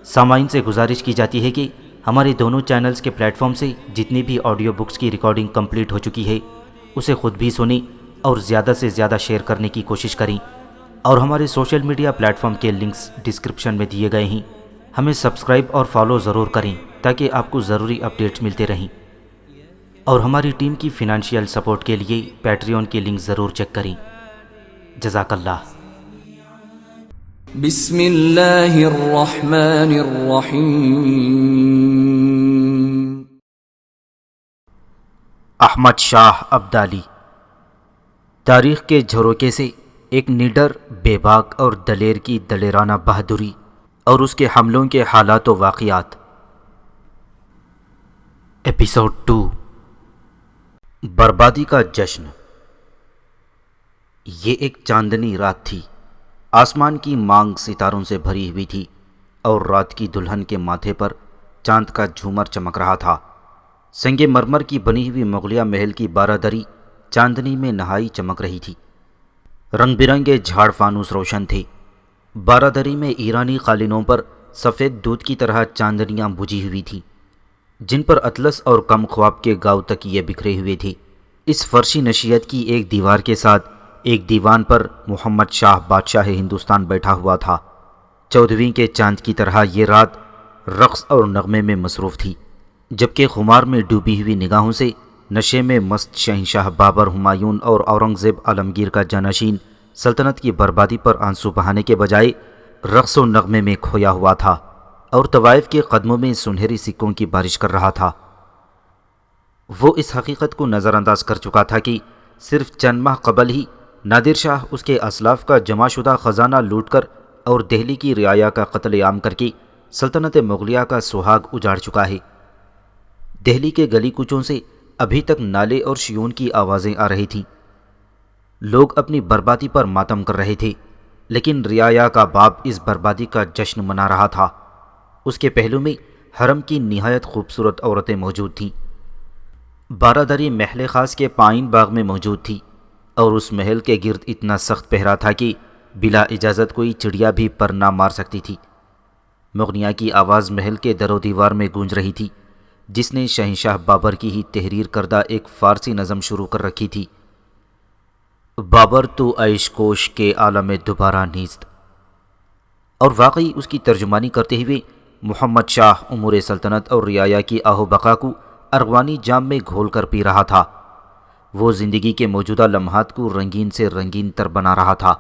سامعین سے گزارش کی جاتی ہے کہ ہمارے دونوں چینلز کے پلیٹ فارم سے جتنی بھی آڈیو بکس کی ریکارڈنگ کمپلیٹ ہو چکی ہے اسے خود بھی سنیں اور زیادہ سے زیادہ شیئر کرنے کی کوشش کریں، اور ہمارے سوشل میڈیا پلیٹ فارم کے لنکس ڈسکرپشن میں دیے گئے ہیں، ہمیں سبسکرائب اور فالو ضرور کریں تاکہ آپ کو ضروری اپڈیٹس ملتے رہیں، اور ہماری ٹیم کی فنانشیل سپورٹ کے لیے پیٹریون کے لنک ضرور چیک کریں۔ جزاک اللہ۔ بسم اللہ الرحمن الرحیم۔ احمد شاہ ابدالی تاریخ کے جھروکے سے ایک نڈر، بے باک اور دلیر کی دلیرانہ بہادری اور اس کے حملوں کے حالات و واقعات۔ ایپیسوڈ 2، بربادی کا جشن۔ یہ ایک چاندنی رات تھی۔ آسمان کی مانگ ستاروں سے بھری ہوئی تھی اور رات کی دلہن کے ماتھے پر چاند کا جھومر چمک رہا تھا۔ سنگ مرمر کی بنی ہوئی مغلیہ محل کی بارہ-دری چاندنی میں نہائی چمک رہی تھی۔ رنگ برنگے جھاڑ فانوس روشن تھے۔ بارہ-دری میں ایرانی قالینوں پر سفید دودھ کی طرح چاندنیاں بجھی ہوئی تھیں، جن پر اطلس اور کم خواب کے گاؤ تکیے بکھرے ہوئے تھے۔ اس فرشی نشیت کی ایک دیوار کے ساتھ ایک دیوان پر محمد شاہ بادشاہ ہندوستان بیٹھا ہوا تھا۔ 14ویں کے چاند کی طرح یہ رات رقص اور نغمے میں مصروف تھی، جبکہ خمار میں ڈوبی ہوئی نگاہوں سے نشے میں مست شہنشاہ بابر، ہمایون اور اورنگزیب عالمگیر کا جانشین سلطنت کی بربادی پر آنسو بہانے کے بجائے رقص و نغمے میں کھویا ہوا تھا اور طوائف کے قدموں میں سنہری سکوں کی بارش کر رہا تھا۔ وہ اس حقیقت کو نظر انداز کر چکا تھا کہ صرف چند ماہ قبل ہی نادر شاہ اس کے اسلاف کا جمع شدہ خزانہ لوٹ کر اور دہلی کی رعایا کا قتل عام کر کے سلطنت مغلیہ کا سہاگ اجاڑ چکا ہے۔ دہلی کے گلی کوچوں سے ابھی تک نالے اور شیون کی آوازیں آ رہی تھیں۔ لوگ اپنی بربادی پر ماتم کر رہے تھے، لیکن رعایا کا باب اس بربادی کا جشن منا رہا تھا۔ اس کے پہلو میں حرم کی نہایت خوبصورت عورتیں موجود تھیں۔ بارہ-دری محل خاص کے پائن باغ میں موجود تھی اور اس محل کے گرد اتنا سخت پہرا تھا کہ بلا اجازت کوئی چڑیا بھی پر نہ مار سکتی تھی۔ مغنیہ کی آواز محل کے در و دیوار میں گونج رہی تھی، جس نے شہنشاہ بابر کی ہی تحریر کردہ ایک فارسی نظم شروع کر رکھی تھی: بابر تو عیش کوش کے عالم دوبارہ نیست، اور واقعی اس کی ترجمانی کرتے ہوئے محمد شاہ امور سلطنت اور رعایا کی آہ و بقا کو ارغوانی جام میں گھول کر پی رہا تھا۔ وہ زندگی کے موجودہ لمحات کو رنگین سے رنگین تر بنا رہا تھا۔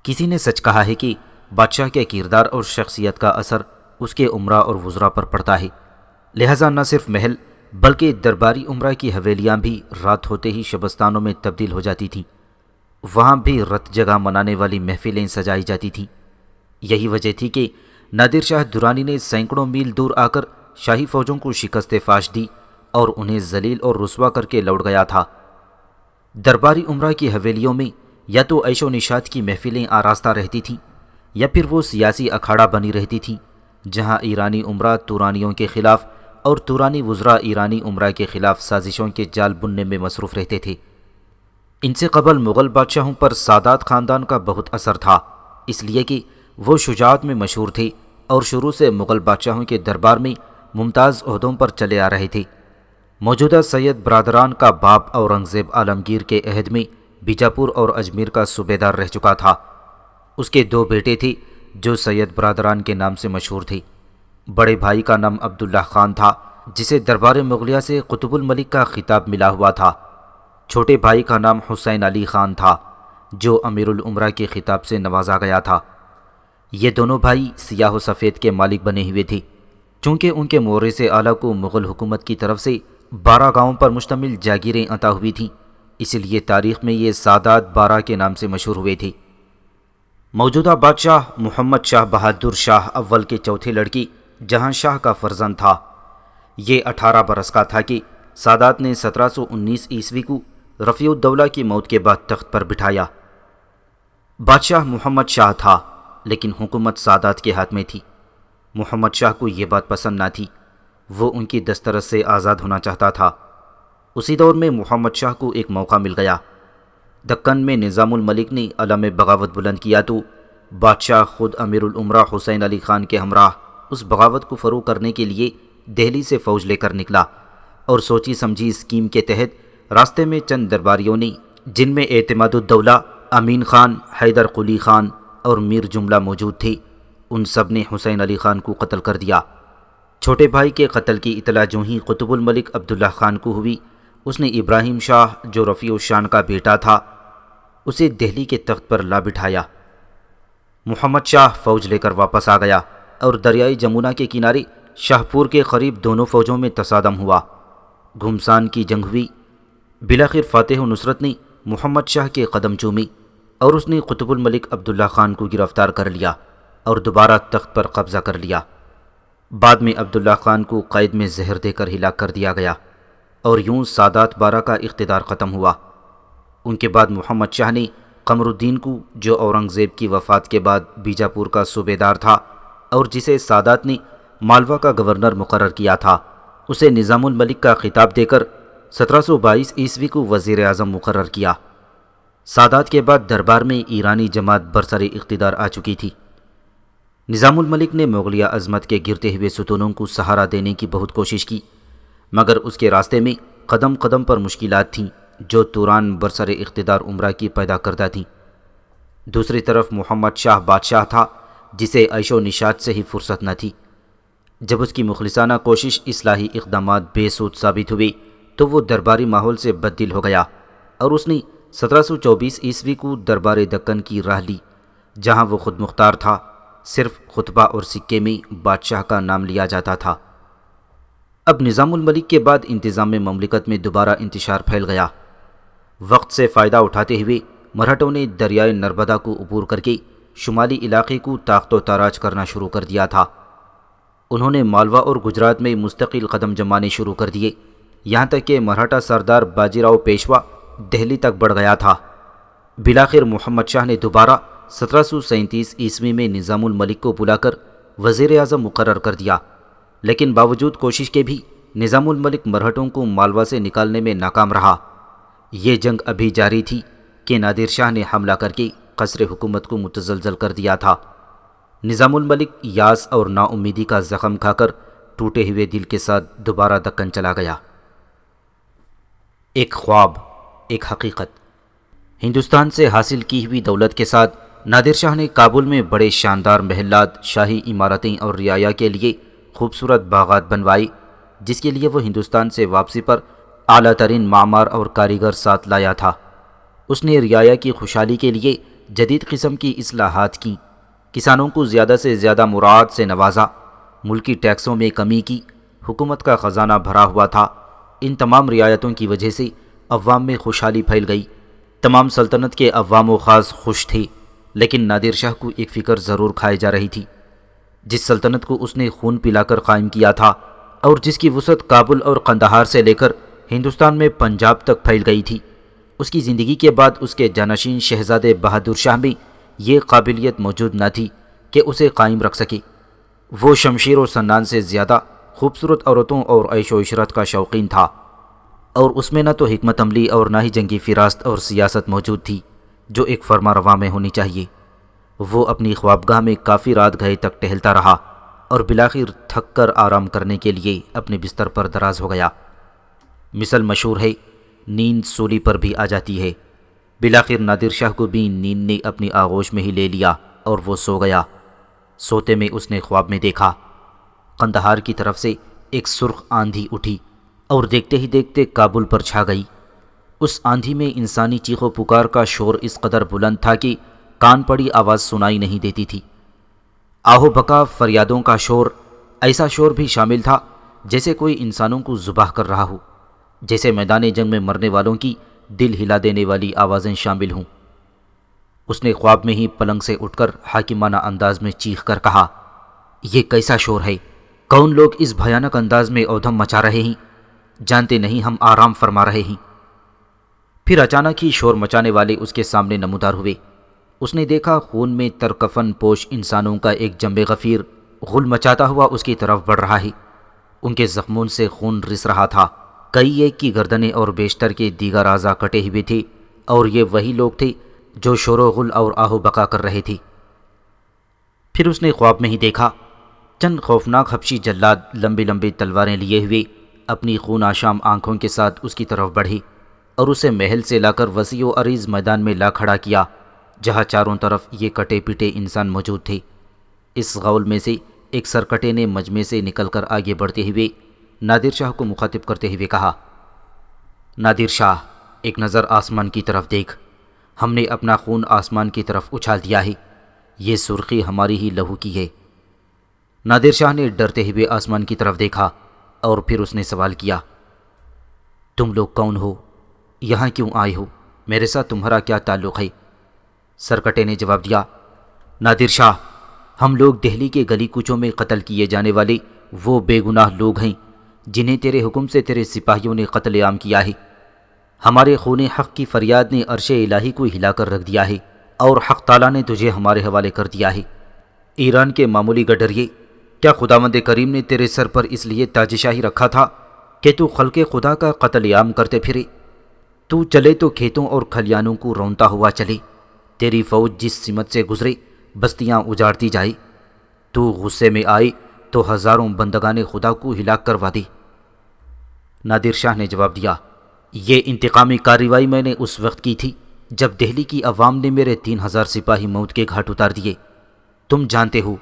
کسی نے سچ کہا ہے کہ بادشاہ کے کردار اور شخصیت کا اثر اس کے امراء اور وزراء پر پڑتا ہے، لہٰذا نہ صرف محل بلکہ درباری امراء کی حویلیاں بھی رات ہوتے ہی شبستانوں میں تبدیل ہو جاتی تھیں۔ وہاں بھی رت جگہ منانے والی محفلیں سجائی جاتی تھیں۔ یہی وجہ تھی کہ نادر شاہ درانی نے سینکڑوں میل دور آ کر شاہی فوجوں کو شکست فاش دی اور انہیں ذلیل اور رسوا کر کے لوٹ گیا تھا۔ درباری امراء کی حویلیوں میں یا تو عیش و نشاط کی محفلیں آراستہ رہتی تھیں یا پھر وہ سیاسی اکھاڑا بنی رہتی تھیں، جہاں ایرانی امراء تورانیوں کے خلاف اور تورانی وزراء ایرانی امراء کے خلاف سازشوں کے جال بننے میں مصروف رہتے تھے۔ ان سے قبل مغل بادشاہوں پر سادات خاندان کا بہت اثر تھا، اس لیے کہ وہ شجاعت میں مشہور تھے اور شروع سے مغل بادشاہوں کے دربار میں ممتاز عہدوں پر چلے آ رہے تھے۔ موجودہ سید برادران کا باپ اورنگزیب عالمگیر کے عہد میں بیجاپور اور اجمیر کا صوبیدار رہ چکا تھا۔ اس کے 2 بیٹے تھے جو سید برادران کے نام سے مشہور تھے۔ بڑے بھائی کا نام عبداللہ خان تھا، جسے دربار مغلیہ سے قطب الملک کا خطاب ملا ہوا تھا۔ چھوٹے بھائی کا نام حسین علی خان تھا، جو امیر الامراء کے خطاب سے نوازا گیا تھا۔ یہ دونوں بھائی سیاہ و سفید کے مالک بنے ہوئے تھے۔ چونکہ ان کے مورث اعلیٰ کو مغل حکومت کی طرف سے 12 گاؤں پر مشتمل جاگیریں عطا ہوئی تھیں، اس لیے تاریخ میں یہ سادات 12 کے نام سے مشہور ہوئے تھے۔ موجودہ بادشاہ محمد شاہ بہادر شاہ اول کے چوتھے لڑکی جہاں شاہ کا فرزند تھا۔ یہ 18 برس کا تھا کہ سادات نے 1719 عیسوی کو رفیع الدولہ کی موت کے بعد تخت پر بٹھایا۔ بادشاہ محمد شاہ تھا، لیکن حکومت سادات کے ہاتھ میں تھی۔ محمد شاہ کو یہ بات پسند نہ تھی، وہ ان کی دسترس سے آزاد ہونا چاہتا تھا۔ اسی دور میں محمد شاہ کو ایک موقع مل گیا۔ دکن میں نظام الملک نے علم بغاوت بلند کیا تو بادشاہ خود امیر الامراء حسین علی خان کے ہمراہ اس بغاوت کو فروغ کرنے کے لیے دہلی سے فوج لے کر نکلا، اور سوچی سمجھی اسکیم کے تحت راستے میں چند درباریوں نے، جن میں اعتماد الدولہ، امین خان، حیدر قلی خان اور میر جملہ موجود تھے، ان سب نے حسین علی خان کو قتل کر دیا۔ چھوٹے بھائی کے قتل کی اطلاع جو ہی قطب الملک عبداللہ خان کو ہوئی، اس نے ابراہیم شاہ جو رفیع الشان کا بیٹا تھا اسے دہلی کے تخت پر لا بٹھایا۔ محمد شاہ فوج لے کر واپس آ گیا اور دریائے جمنا کے کنارے شاہپور کے قریب دونوں فوجوں میں تصادم ہوا۔ گھمسان کی جنگ ہوئی۔ بلاخر فاتح و نصرت نے محمد شاہ کے قدم چومی اور اس نے قطب الملک عبداللہ خان کو گرفتار کر لیا اور دوبارہ تخت پر قبضہ کر لیا۔ بعد میں عبداللہ خان کو قید میں زہر دے کر ہلاک کر دیا گیا، اور یوں سادات 12 کا اقتدار ختم ہوا۔ ان کے بعد محمد شاہ نے قمر الدین کو، جو اورنگزیب کی وفات کے بعد بیجاپور کا صوبیدار تھا اور جسے سادات نے مالوا کا گورنر مقرر کیا تھا، اسے نظام الملک کا خطاب دے کر 1722 عیسوی کو وزیر اعظم مقرر کیا۔ سادات کے بعد دربار میں ایرانی جماعت برسر اقتدار آ چکی تھی۔ نظام الملک نے مغلیہ عظمت کے گرتے ہوئے ستونوں کو سہارا دینے کی بہت کوشش کی، مگر اس کے راستے میں قدم قدم پر مشکلات تھیں جو توران برسر اقتدار عمرہ کی پیدا کردہ تھیں۔ دوسری طرف محمد شاہ بادشاہ تھا جسے عیش و نشاط سے ہی فرصت نہ تھی۔ جب اس کی مخلصانہ کوشش اصلاحی اقدامات بے سود ثابت ہوئے تو وہ درباری ماحول سے بددل ہو گیا، اور اس نے 1724 عیسوی کو دربار دکن کی راہ لی، جہاں وہ خود مختار تھا۔ صرف خطبہ اور سکے میں بادشاہ کا نام لیا جاتا تھا۔ اب نظام الملک کے بعد انتظام مملکت میں دوبارہ انتشار پھیل گیا۔ وقت سے فائدہ اٹھاتے ہوئے مرہٹوں نے دریائے نرمدا کو عبور کر کے شمالی علاقے کو تاخت و تاراج کرنا شروع کر دیا تھا۔ انہوں نے مالوا اور گجرات میں مستقل قدم جمانے شروع کر دیے، یہاں تک کہ مرہٹا سردار باجی راؤ پیشوا دہلی تک بڑھ گیا تھا۔ بلاخر محمد شاہ نے دوبارہ 1737 عیسوی میں نظام الملک کو بلا کر وزیر اعظم مقرر کر دیا، لیکن باوجود کوشش کے بھی نظام الملک مرہٹوں کو مالوا سے نکالنے میں ناکام رہا۔ یہ جنگ ابھی جاری تھی کہ نادر شاہ نے حملہ کر کے قصر حکومت کو متزلزل کر دیا تھا۔ نظام الملک یاس اور نا امیدی کا زخم کھا کر ٹوٹے ہوئے دل کے ساتھ دوبارہ دکن چلا گیا۔ ایک خواب، ایک حقیقت۔ ہندوستان سے حاصل کی ہوئی دولت کے ساتھ نادر شاہ نے کابل میں بڑے شاندار محلات، شاہی عمارتیں اور رعایا کے لیے خوبصورت باغات بنوائی، جس کے لیے وہ ہندوستان سے واپسی پر اعلیٰ ترین معمار اور کاریگر ساتھ لایا تھا۔ اس نے رعایا کی خوشحالی کے لیے جدید قسم کی اصلاحات کی، کسانوں کو زیادہ سے زیادہ مراعات سے نوازا، ملکی ٹیکسوں میں کمی کی، حکومت کا خزانہ بھرا ہوا تھا۔ ان تمام رعایتوں کی وجہ سے عوام میں خوشحالی پھیل گئی۔ تمام سلطنت کے عوام و خاص خوش تھے، لیکن نادر شاہ کو ایک فکر ضرور کھائی جا رہی تھی۔ جس سلطنت کو اس نے خون پلا کر قائم کیا تھا اور جس کی وسعت کابل اور قندھار سے لے کر ہندوستان میں پنجاب تک پھیل گئی تھی، اس کی زندگی کے بعد اس کے جانشین شہزادے بہادر شاہ میں یہ قابلیت موجود نہ تھی کہ اسے قائم رکھ سکے۔ وہ شمشیر و سنان سے زیادہ خوبصورت عورتوں اور عیش و عشرت کا شوقین تھا، اور اس میں نہ تو حکمت عملی اور نہ ہی جنگی فراست اور سیاست موجود تھی جو ایک فرما رواں میں ہونی چاہیے۔ وہ اپنی خوابگاہ میں کافی رات گئے تک ٹہلتا رہا اور بالآخر تھک کر آرام کرنے کے لیے اپنے بستر پر دراز ہو گیا۔ مثل مشہور ہے، نیند سولی پر بھی آ جاتی ہے۔ بالآخر نادر شاہ کو بھی نیند نے اپنی آغوش میں ہی لے لیا اور وہ سو گیا۔ سوتے میں اس نے خواب میں دیکھا قندھار کی طرف سے ایک سرخ آندھی اٹھی اور دیکھتے ہی دیکھتے کابل پر چھا گئی۔ اس آندھی میں انسانی چیخ و پکار کا شور اس قدر بلند تھا کہ کان پڑی آواز سنائی نہیں دیتی تھی۔ آہو بکا فریادوں کا شور، ایسا شور بھی شامل تھا جیسے کوئی انسانوں کو ذبح کر رہا ہو، جیسے میدان جنگ میں مرنے والوں کی دل ہلا دینے والی آوازیں شامل ہوں۔ اس نے خواب میں ہی پلنگ سے اٹھ کر حاکمانہ انداز میں چیخ کر کہا، یہ کیسا شور ہے؟ کون لوگ اس بھیانک انداز میں اودھم مچا رہے ہیں؟ جانتے نہیں ہم آرام فرما رہے ہیں۔ پھر اچانک ہی شور مچانے والے اس کے سامنے نمودار ہوئے۔ اس نے دیکھا خون میں ترکفن پوش انسانوں کا ایک جنب غفیر غل مچاتا ہوا اس کی طرف بڑھ رہا ہے۔ ان کے زخموں سے خون رس رہا تھا۔ کئی ایک کی گردنیں اور بیشتر کے دیگر اعضاء کٹے ہوئے تھے، اور یہ وہی لوگ تھے جو شور و غل اور آہو بقا کر رہے تھے۔ پھر اس نے خواب میں ہی دیکھا چند خوفناک حبشی جلاد لمبی لمبی تلواریں لیے ہوئے اپنی خون آشام آنکھوں کے ساتھ اس کی طرف بڑھی اور اسے محل سے لا کر وسیع و عریض میدان میں لا کھڑا کیا، جہاں چاروں طرف یہ کٹے پٹے انسان موجود تھے۔ اس غول میں سے ایک سرکٹے نے مجمع سے نکل کر آگے بڑھتے ہوئے نادر شاہ کو مخاطب کرتے ہوئے کہا، نادر شاہ، ایک نظر آسمان کی طرف دیکھ، ہم نے اپنا خون آسمان کی طرف اچھال دیا ہے، یہ سرخی ہماری ہی لہو کی ہے۔ نادر شاہ نے ڈرتے ہوئے آسمان کی طرف دیکھا اور پھر اس نے سوال کیا، تم لوگ کون ہو؟ یہاں کیوں آئے ہو؟ میرے ساتھ تمہارا کیا تعلق ہے؟ سرکٹے نے جواب دیا، نادر شاہ، ہم لوگ دہلی کے گلی کوچوں میں قتل کیے جانے والے وہ بے گناہ لوگ ہیں جنہیں تیرے حکم سے تیرے سپاہیوں نے قتل عام کیا ہے۔ ہمارے خون حق کی فریاد نے عرش الہی کو ہلا کر رکھ دیا ہے اور حق تعالیٰ نے تجھے ہمارے حوالے کر دیا ہے۔ ایران کے معمولی گڈریے، کیا خداوند کریم نے تیرے سر پر اس لیے تاج شاہی رکھا تھا کہ تو خلق خدا کا قتل عام کرتے پھرے؟ تو چلے تو کھیتوں اور کھلیانوں کو رونتا ہوا چلے، تیری فوج جس سمت سے گزرے بستیاں اجاڑتی جائے، تو غصے میں آئے تو ہزاروں بندگان خدا کو ہلاک کروا دے۔ نادر شاہ نے جواب دیا، یہ انتقامی کارروائی میں نے اس وقت کی تھی جب دہلی کی عوام نے میرے 3000 سپاہی موت کے گھاٹ اتار دیے۔ تم جانتے ہو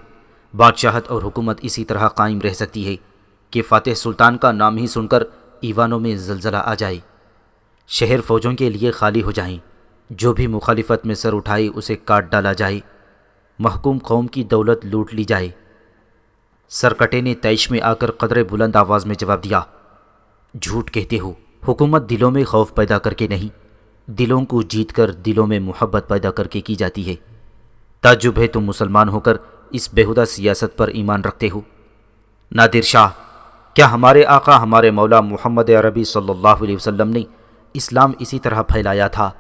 بادشاہت اور حکومت اسی طرح قائم رہ سکتی ہے کہ فاتح سلطان کا نام ہی سن کر ایوانوں میں زلزلہ آ جائے، شہر فوجوں کے لیے خالی ہو جائیں، جو بھی مخالفت میں سر اٹھائے اسے کاٹ ڈالا جائے، محکوم قوم کی دولت لوٹ لی جائے۔ سرکٹے نے طیش میں آ کر قدرے بلند آواز میں جواب دیا، جھوٹ کہتے ہو، حکومت دلوں میں خوف پیدا کر کے نہیں، دلوں کو جیت کر دلوں میں محبت پیدا کر کے کی جاتی ہے۔ تعجب ہے تم مسلمان ہو کر اس بیہودہ سیاست پر ایمان رکھتے ہو۔ نادر شاہ، کیا ہمارے آقا ہمارے مولا محمد عربی صلی اللہ علیہ وسلم نے اسلام اسی طرح پھیلایا تھا؟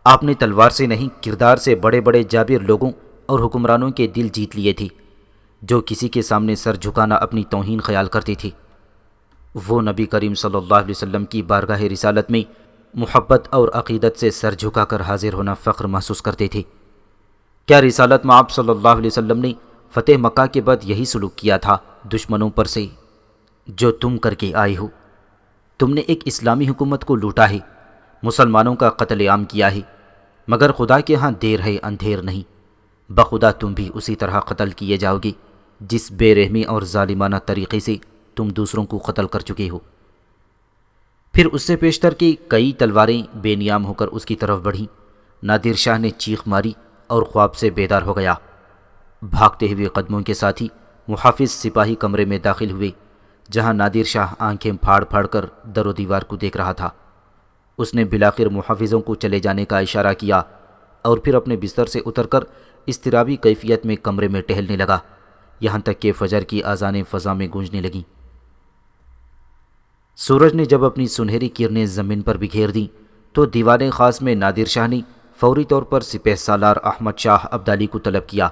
آپ نے تلوار سے نہیں، کردار سے بڑے بڑے جابر لوگوں اور حکمرانوں کے دل جیت لیے تھے، جو کسی کے سامنے سر جھکانا اپنی توہین خیال کرتے تھے۔ وہ نبی کریم صلی اللہ علیہ وسلم کی بارگاہ رسالت میں محبت اور عقیدت سے سر جھکا کر حاضر ہونا فخر محسوس کرتے تھے۔ کیا رسالت میں آپ صلی اللہ علیہ وسلم نے فتح مکہ کے بعد یہی سلوک کیا تھا دشمنوں پر سے جو تم کر کے آئے ہو؟ تم نے ایک اسلامی حکومت کو لوٹا ہے، مسلمانوں کا قتل عام کیا ہے، مگر خدا کے ہاں دیر ہے اندھیر نہیں، بخدا تم بھی اسی طرح قتل کیے جاؤ گے جس بے رحمی اور ظالمانہ طریقے سے تم دوسروں کو قتل کر چکے ہو۔ پھر اس سے پیشتر کی کئی تلواریں بے نیام ہو کر اس کی طرف بڑھیں۔ نادر شاہ نے چیخ ماری اور خواب سے بیدار ہو گیا۔ بھاگتے ہوئے قدموں کے ساتھ ہی محافظ سپاہی کمرے میں داخل ہوئے، جہاں نادر شاہ آنکھیں پھاڑ پھاڑ کر در و دیوار کو دیکھ رہا تھا۔ اس نے بلاخر محافظوں کو چلے جانے کا اشارہ کیا اور پھر اپنے بستر سے اتر کر اضطرابی کیفیت میں کمرے میں ٹہلنے لگا، یہاں تک کہ فجر کی اذانیں فضا میں گونجنے لگیں۔ سورج نے جب اپنی سنہری کرنیں زمین پر بکھیر دیں تو دیوان خاص میں نادر شاہ نے فوری طور پر سپہ سالار احمد شاہ ابدالی کو طلب کیا۔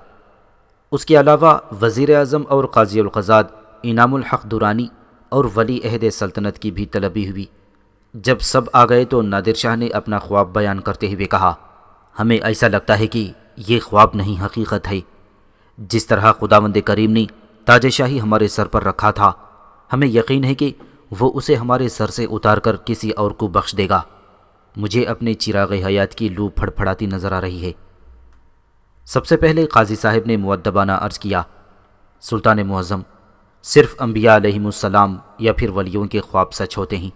اس کے علاوہ وزیر اعظم اور قاضی القضات انعام الحق درانی اور ولی عہد سلطنت کی بھی طلبی ہوئی۔ جب سب آ گئے تو نادر شاہ نے اپنا خواب بیان کرتے ہوئے کہا، ہمیں ایسا لگتا ہے کہ یہ خواب نہیں حقیقت ہے۔ جس طرح خداوند کریم نے تاج شاہی ہمارے سر پر رکھا تھا، ہمیں یقین ہے کہ وہ اسے ہمارے سر سے اتار کر کسی اور کو بخش دے گا۔ مجھے اپنے چراغ حیات کی لو پھڑپھڑاتی نظر آ رہی ہے۔ سب سے پہلے قاضی صاحب نے مؤدبانہ عرض کیا، سلطان معظم، صرف انبیاء علیہم السلام یا پھر ولیوں کے خواب سچ ہوتے ہیں،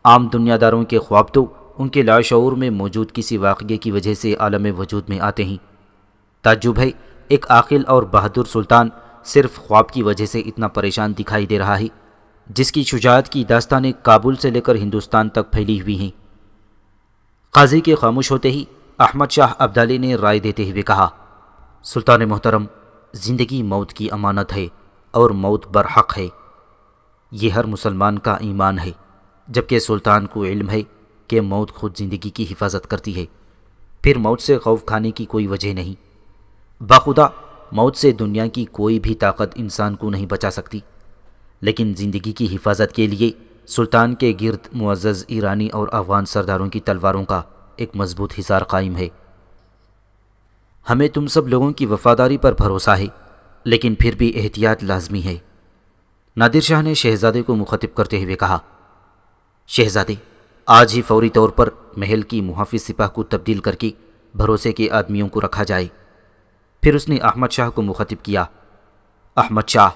عام دنیا داروں کے خواب تو ان کے لاشعور میں موجود کسی واقعے کی وجہ سے عالم وجود میں آتے ہیں۔ تعجب ہے ایک عاقل اور بہادر سلطان صرف خواب کی وجہ سے اتنا پریشان دکھائی دے رہا ہے، جس کی شجاعت کی داستانیں کابل سے لے کر ہندوستان تک پھیلی ہوئی ہیں۔ قاضی کے خاموش ہوتے ہی احمد شاہ ابدالی نے رائے دیتے ہوئے کہا، سلطان محترم، زندگی موت کی امانت ہے اور موت برحق ہے، یہ ہر مسلمان کا ایمان ہے، جبکہ سلطان کو علم ہے کہ موت خود زندگی کی حفاظت کرتی ہے، پھر موت سے خوف کھانے کی کوئی وجہ نہیں۔ باخدا موت سے دنیا کی کوئی بھی طاقت انسان کو نہیں بچا سکتی، لیکن زندگی کی حفاظت کے لیے سلطان کے گرد معزز ایرانی اور افغان سرداروں کی تلواروں کا ایک مضبوط حصار قائم ہے۔ ہمیں تم سب لوگوں کی وفاداری پر بھروسہ ہے لیکن پھر بھی احتیاط لازمی ہے۔ نادر شاہ نے شہزادے کو مخاطب کرتے ہوئے کہا، شہزادے، آج ہی فوری طور پر محل کی محافظ سپاہ کو تبدیل کر کے بھروسے کے آدمیوں کو رکھا جائے۔ پھر اس نے احمد شاہ کو مخاطب کیا، احمد شاہ،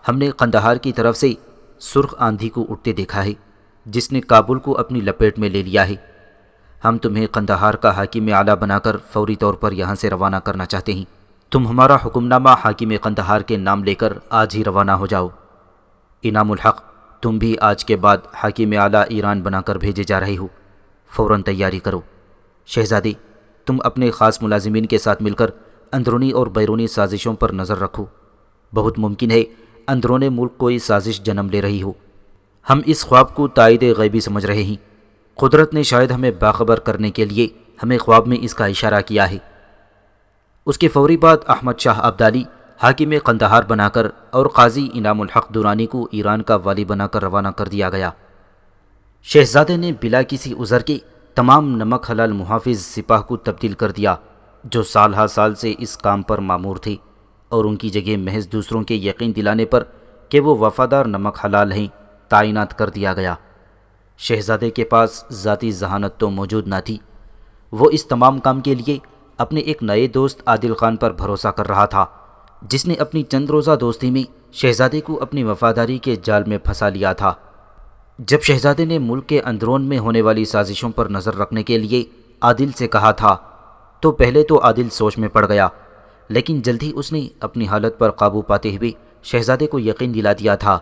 ہم نے قندھار کی طرف سے سرخ آندھی کو اٹھتے دیکھا ہے جس نے کابل کو اپنی لپیٹ میں لے لیا ہے۔ ہم تمہیں قندھار کا حاکم اعلیٰ بنا کر فوری طور پر یہاں سے روانہ کرنا چاہتے ہیں۔ تم ہمارا حکم نامہ حاکم قندھار کے نام لے کر آج ہی روانہ ہو جاؤ۔ انعام الحق، تم بھی آج کے بعد حاکم اعلیٰ ایران بنا کر بھیجے جا رہے ہو، فوراً تیاری کرو۔ شہزادے، تم اپنے خاص ملازمین کے ساتھ مل کر اندرونی اور بیرونی سازشوں پر نظر رکھو۔ بہت ممکن ہے اندرون ملک کوئی سازش جنم لے رہی ہو۔ ہم اس خواب کو تائید غیبی سمجھ رہے ہیں۔ قدرت نے شاید ہمیں باخبر کرنے کے لیے ہمیں خواب میں اس کا اشارہ کیا ہے۔ اس کے فوری بعد احمد شاہ ابدالی حاکم قندھار بنا کر اور قاضی انعام الحق درانی کو ایران کا والی بنا کر روانہ کر دیا گیا۔ شہزادے نے بلا کسی عذر کے تمام نمک حلال محافظ سپاہ کو تبدیل کر دیا جو سال ہا سال سے اس کام پر مامور تھے، اور ان کی جگہ محض دوسروں کے یقین دلانے پر کہ وہ وفادار نمک حلال ہیں تعینات کر دیا گیا۔ شہزادے کے پاس ذاتی ذہانت تو موجود نہ تھی، وہ اس تمام کام کے لیے اپنے ایک نئے دوست عادل خان پر بھروسہ کر رہا تھا جس نے اپنی چند روزہ دوستی میں شہزادے کو اپنی وفاداری کے جال میں پھنسا لیا تھا۔ جب شہزادے نے ملک کے اندرون میں ہونے والی سازشوں پر نظر رکھنے کے لیے عادل سے کہا تھا تو پہلے تو عادل سوچ میں پڑ گیا، لیکن جلد ہی اس نے اپنی حالت پر قابو پاتے ہوئے شہزادے کو یقین دلا دیا تھا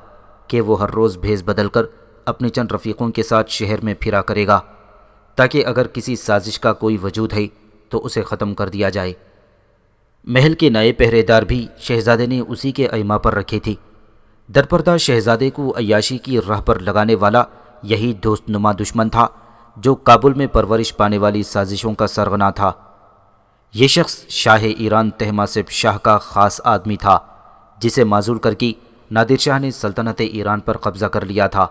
کہ وہ ہر روز بھیس بدل کر اپنے چند رفیقوں کے ساتھ شہر میں پھرا کرے گا تاکہ اگر کسی سازش کا کوئی وجود ہے تو اسے ختم کر دیا جائے۔ محل کے نئے پہرے دار بھی شہزادے نے اسی کے ایما پر رکھے تھے۔ درپردہ شہزادے کو عیاشی کی راہ پر لگانے والا یہی دوست نما دشمن تھا جو کابل میں پرورش پانے والی سازشوں کا سرغنہ تھا۔ یہ شخص شاہ ایران طہماسب شاہ کا خاص آدمی تھا جسے معزول کر کے نادر شاہ نے سلطنت ایران پر قبضہ کر لیا تھا۔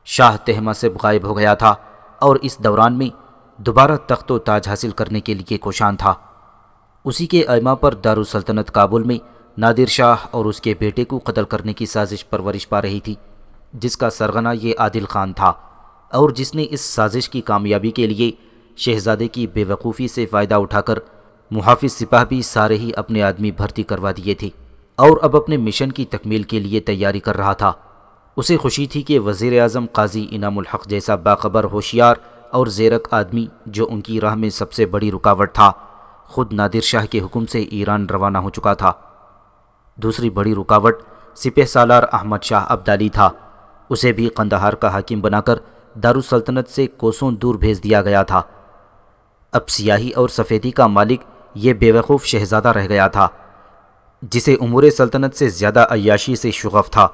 شاہ طہماسب غائب ہو گیا تھا اور اس دوران میں دوبارہ تخت و تاج حاصل کرنے کے لیے کوشاں تھا۔ اسی کے ایما پر دارالسلطنت کابل میں نادر شاہ اور اس کے بیٹے کو قتل کرنے کی سازش پرورش پا رہی تھی جس کا سرغنہ یہ عادل خان تھا، اور جس نے اس سازش کی کامیابی کے لیے شہزادے کی بے وقوفی سے فائدہ اٹھا کر محافظ سپاہ بھی سارے ہی اپنے آدمی بھرتی کروا دیے تھے اور اب اپنے مشن کی تکمیل کے لیے تیاری کر رہا تھا۔ اسے خوشی تھی کہ وزیر اعظم قاضی انعام الحق جیسا باخبر ہوشیار اور زیرک آدمی جو ان کی راہ میں سب سے بڑی رکاوٹ تھا، خود نادر شاہ کے حکم سے ایران روانہ ہو چکا تھا۔ دوسری بڑی رکاوٹ سپہ سالار احمد شاہ ابدالی تھا۔ اسے بھی قندھار کا حاکم بنا کر دارالسلطنت سے کوسوں دور بھیج دیا گیا تھا۔ اب سیاہی اور سفیدی کا مالک یہ بے وقوف شہزادہ رہ گیا تھا جسے امور سلطنت سے زیادہ عیاشی سے شغف تھا،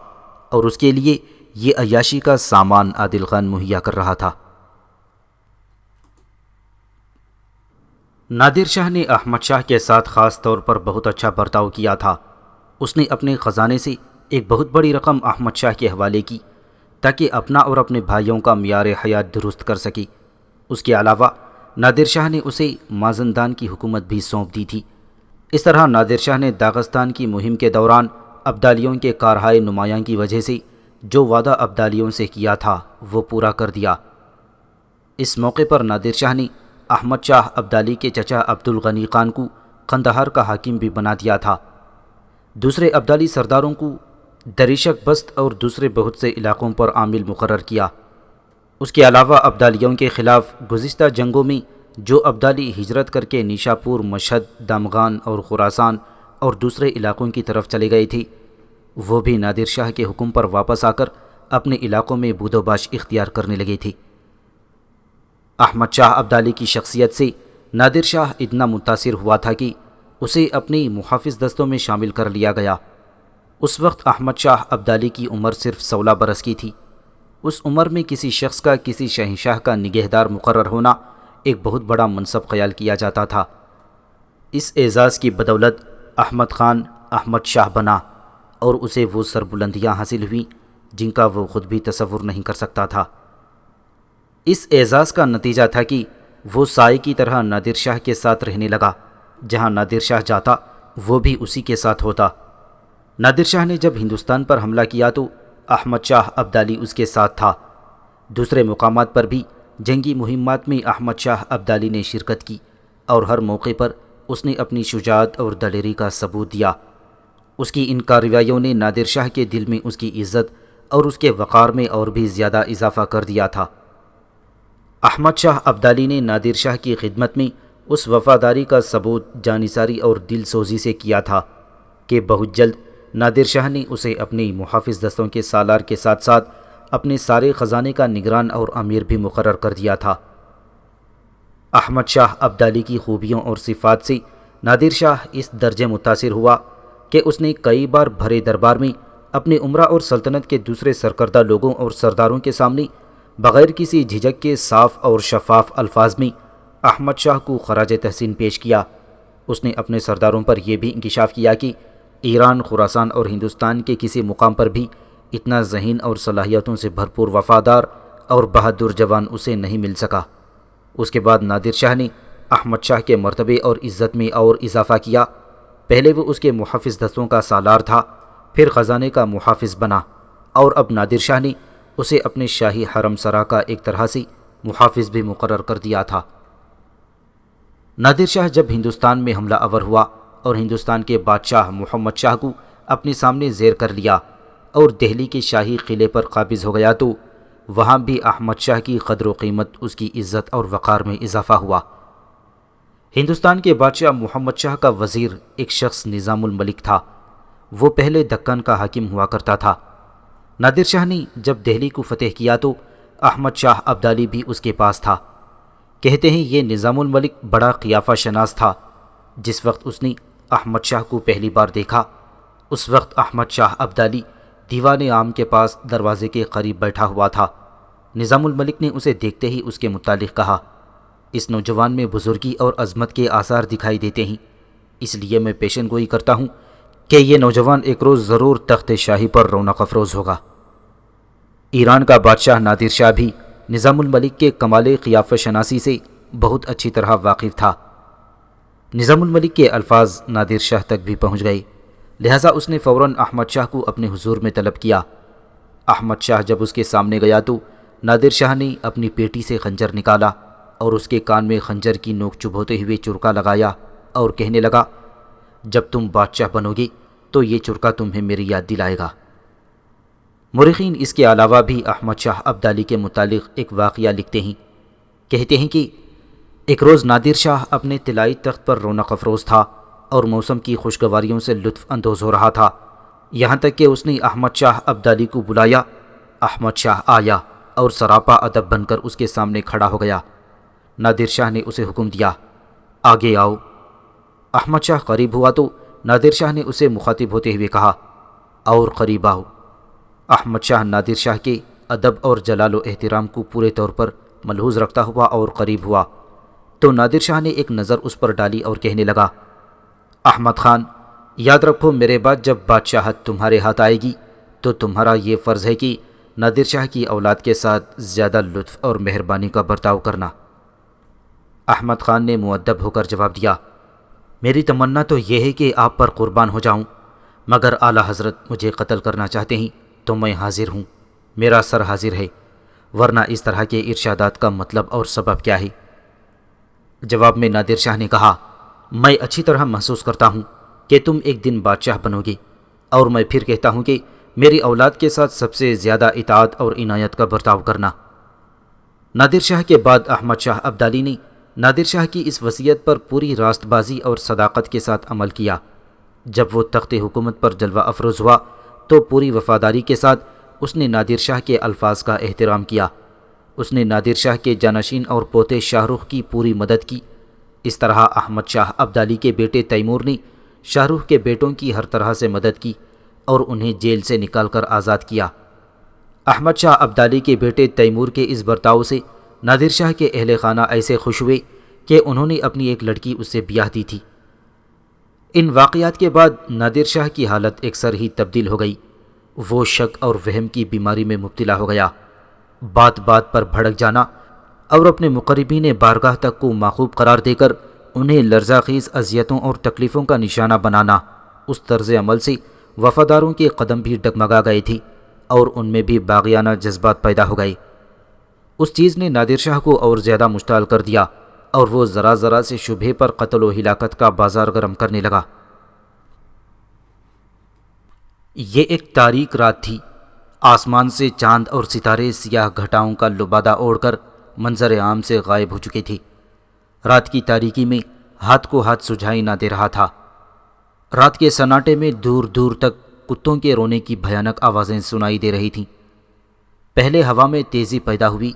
اور اس کے لیے یہ عیاشی کا سامان عادل خان مہیا کر رہا تھا۔ نادر شاہ نے احمد شاہ کے ساتھ خاص طور پر بہت اچھا برتاؤ کیا تھا۔ اس نے اپنے خزانے سے ایک بہت بڑی رقم احمد شاہ کے حوالے کی تاکہ اپنا اور اپنے بھائیوں کا معیار حیات درست کر سکے۔ اس کے علاوہ نادر شاہ نے اسے مازندان کی حکومت بھی سونپ دی تھی۔ اس طرح نادر شاہ نے داغستان کی مہم کے دوران ابدالیوں کے کارہائے نمایاں کی وجہ سے جو وعدہ ابدالیوں سے کیا تھا وہ پورا کر دیا۔ اس موقع پر نادر شاہ نے احمد شاہ ابدالی کے چچا عبدالغنی خان کو قندھار کا حاکم بھی بنا دیا تھا۔ دوسرے ابدالی سرداروں کو دریشک بست اور دوسرے بہت سے علاقوں پر عامل مقرر کیا۔ اس کے علاوہ ابدالیوں کے خلاف گزشتہ جنگوں میں جو ابدالی ہجرت کر کے نیشاپور، مشہد، دامغان اور خراسان اور دوسرے علاقوں کی طرف چلے گئے تھے، وہ بھی نادر شاہ کے حکم پر واپس آ کر اپنے علاقوں میں بود و باش اختیار کرنے لگے تھے۔ احمد شاہ ابدالی کی شخصیت سے نادر شاہ اتنا متاثر ہوا تھا کہ اسے اپنی محافظ دستوں میں شامل کر لیا گیا۔ اس وقت احمد شاہ ابدالی کی عمر صرف 16 برس کی تھی۔ اس عمر میں کسی شخص کا کسی شہنشاہ کا نگہدار مقرر ہونا ایک بہت بڑا منصب خیال کیا جاتا تھا۔ اس اعزاز کی بدولت احمد خان احمد شاہ بنا اور اسے وہ سربلندیاں حاصل ہوئیں جن کا وہ خود بھی تصور نہیں کر سکتا تھا۔ اس اعزاز کا نتیجہ تھا کہ وہ سائے کی طرح نادر شاہ کے ساتھ رہنے لگا، جہاں نادر شاہ جاتا وہ بھی اسی کے ساتھ ہوتا۔ نادر شاہ نے جب ہندوستان پر حملہ کیا تو احمد شاہ ابدالی اس کے ساتھ تھا۔ دوسرے مقامات پر بھی جنگی مہمات میں احمد شاہ ابدالی نے شرکت کی اور ہر موقع پر اس نے اپنی شجاعت اور دلیری کا ثبوت دیا۔ اس کی ان کارروائیوں نے نادر شاہ کے دل میں اس کی عزت اور اس کے وقار میں اور بھی زیادہ اضافہ کر دیا تھا۔ احمد شاہ ابدالی نے نادر شاہ کی خدمت میں اس وفاداری کا ثبوت جانثاری اور دل سوزی سے کیا تھا کہ بہت جلد نادر شاہ نے اسے اپنے محافظ دستوں کے سالار کے ساتھ ساتھ اپنے سارے خزانے کا نگران اور امیر بھی مقرر کر دیا تھا۔ احمد شاہ ابدالی کی خوبیوں اور صفات سے نادر شاہ اس درجے متاثر ہوا کہ اس نے کئی بار بھرے دربار میں اپنے عمرہ اور سلطنت کے دوسرے سرکردہ لوگوں اور سرداروں کے سامنے بغیر کسی جھجک کے صاف اور شفاف الفاظ میں احمد شاہ کو خراج تحسین پیش کیا۔ اس نے اپنے سرداروں پر یہ بھی انکشاف کیا کہ ایران، خراسان اور ہندوستان کے کسی مقام پر بھی اتنا ذہین اور صلاحیتوں سے بھرپور وفادار اور بہادر جوان اسے نہیں مل سکا۔ اس کے بعد نادر شاہ نے احمد شاہ کے مرتبے اور عزت میں اور اضافہ کیا۔ پہلے وہ اس کے محافظ دستوں کا سالار تھا، پھر خزانے کا محافظ بنا، اور اب نادر شاہ نے اسے اپنے شاہی حرم سرا کا ایک طرح سے محافظ بھی مقرر کر دیا تھا۔ نادر شاہ جب ہندوستان میں حملہ آور ہوا اور ہندوستان کے بادشاہ محمد شاہ کو اپنے سامنے زیر کر لیا اور دہلی کے شاہی قلعے پر قابض ہو گیا تو وہاں بھی احمد شاہ کی قدر و قیمت، اس کی عزت اور وقار میں اضافہ ہوا۔ ہندوستان کے بادشاہ محمد شاہ کا وزیر ایک شخص نظام الملک تھا۔ وہ پہلے دکن کا حاکم ہوا کرتا تھا۔ نادر شاہ نے جب دہلی کو فتح کیا تو احمد شاہ ابدالی بھی اس کے پاس تھا۔ کہتے ہیں یہ نظام الملک بڑا قیافہ شناس تھا۔ جس وقت اس نے احمد شاہ کو پہلی بار دیکھا، اس وقت احمد شاہ ابدالی دیوان عام کے پاس دروازے کے قریب بیٹھا ہوا تھا۔ نظام الملک نے اسے دیکھتے ہی اس کے متعلق کہا، اس نوجوان میں بزرگی اور عظمت کے آثار دکھائی دیتے ہیں، اس لیے میں پیشن گوئی کرتا ہوں کہ یہ نوجوان ایک روز ضرور تخت شاہی پر رونق افروز ہوگا۔ ایران کا بادشاہ نادر شاہ بھی نظام الملک کے کمال قیافہ شناسی سے بہت اچھی طرح واقف تھا۔ نظام الملک کے الفاظ نادر شاہ تک بھی پہنچ گئے، لہٰذا اس نے فوراً احمد شاہ کو اپنے حضور میں طلب کیا۔ احمد شاہ جب اس کے سامنے گیا تو نادر شاہ نے اپنی پیٹی سے خنجر نکالا اور اس کے کان میں خنجر کی نوک چبھوتے ہوئے چرکا لگایا اور کہنے لگا، جب تم بادشاہ بنو گے تو یہ چرکا تمہیں میری یاد دلائے گا۔ مورخین اس کے علاوہ بھی احمد شاہ ابدالی کے متعلق ایک واقعہ لکھتے ہیں۔ کہتے ہیں کہ ایک روز نادر شاہ اپنے طلائی تخت پر رونق افروز تھا اور موسم کی خوشگواریوں سے لطف اندوز ہو رہا تھا، یہاں تک کہ اس نے احمد شاہ ابدالی کو بلایا۔ احمد شاہ آیا اور سراپا ادب بن کر اس کے سامنے کھڑا ہو گیا۔ نادر شاہ نے اسے حکم دیا، آگے آؤ۔ احمد شاہ قریب ہوا تو نادر شاہ نے اسے مخاطب ہوتے ہوئے کہا، اور قریب آؤ۔ احمد شاہ نادر شاہ کے ادب اور جلال و احترام کو پورے طور پر ملحوظ رکھتا ہوا اور قریب ہوا تو نادر شاہ نے ایک نظر اس پر ڈالی اور کہنے لگا، احمد خان، یاد رکھو میرے بعد جب بادشاہت تمہارے ہاتھ آئے گی تو تمہارا یہ فرض ہے کہ نادر شاہ کی اولاد کے ساتھ زیادہ لطف اور مہربانی کا برتاؤ کرنا۔ احمد خان نے مؤدب ہو کر جواب دیا، میری تمنا تو یہ ہے کہ آپ پر قربان ہو جاؤں، مگر اعلیٰ حضرت مجھے قتل کرنا چاہتے ہیں تو میں حاضر ہوں، میرا سر حاضر ہے، ورنہ اس طرح کے ارشادات کا مطلب اور سبب کیا ہے؟ جواب میں نادر شاہ نے کہا، میں اچھی طرح محسوس کرتا ہوں کہ تم ایک دن بادشاہ بنو گے، اور میں پھر کہتا ہوں کہ میری اولاد کے ساتھ سب سے زیادہ اطاعت اور عنایت کا برتاؤ کرنا۔ نادر شاہ کے بعد احمد شاہ ابدالی نے نادر شاہ کی اس وصیت پر پوری راست بازی اور صداقت کے ساتھ عمل کیا۔ جب وہ تخت حکومت پر جلوہ افروز ہوا تو پوری وفاداری کے ساتھ اس نے نادر شاہ کے الفاظ کا احترام کیا۔ اس نے نادر شاہ کے جانشین اور پوتے شاہ رخ کی پوری مدد کی۔ اس طرح احمد شاہ ابدالی کے بیٹے تیمور نے شاہ رخ کے بیٹوں کی ہر طرح سے مدد کی اور انہیں جیل سے نکال کر آزاد کیا۔ احمد شاہ ابدالی کے بیٹے تیمور کے اس برتاؤ سے نادر شاہ کے اہل خانہ ایسے خوش ہوئے کہ انہوں نے اپنی ایک لڑکی اس سے بیاہ دی تھی۔ ان واقعات کے بعد نادر شاہ کی حالت ایکسر ہی تبدیل ہو گئی۔ وہ شک اور وہم کی بیماری میں مبتلا ہو گیا۔ بات بات پر بھڑک جانا اور اپنے مقربین بارگاہ تک کو معقوب قرار دے کر انہیں لرزہ خیز اذیتوں اور تکلیفوں کا نشانہ بنانا، اس طرز عمل سے وفاداروں کے قدم بھی ڈگمگا گئے تھے اور ان میں بھی باغیانہ جذبات پیدا ہو گئے۔ اس چیز نے نادر شاہ کو اور زیادہ مشتعل کر دیا اور وہ ذرا ذرا سے شبہ پر قتل و ہلاکت کا بازار گرم کرنے لگا۔ یہ ایک تاریک رات تھی۔ آسمان سے چاند اور ستارے سیاہ گھٹاؤں کا لبادہ اوڑھ کر منظر عام سے غائب ہو چکے تھے۔ رات کی تاریکی میں ہاتھ کو ہاتھ سجھائی نہ دے رہا تھا۔ رات کے سناٹے میں دور دور تک کتوں کے رونے کی بھیانک آوازیں سنائی دے رہی تھیں۔ پہلے ہوا میں تیزی پیدا ہوئی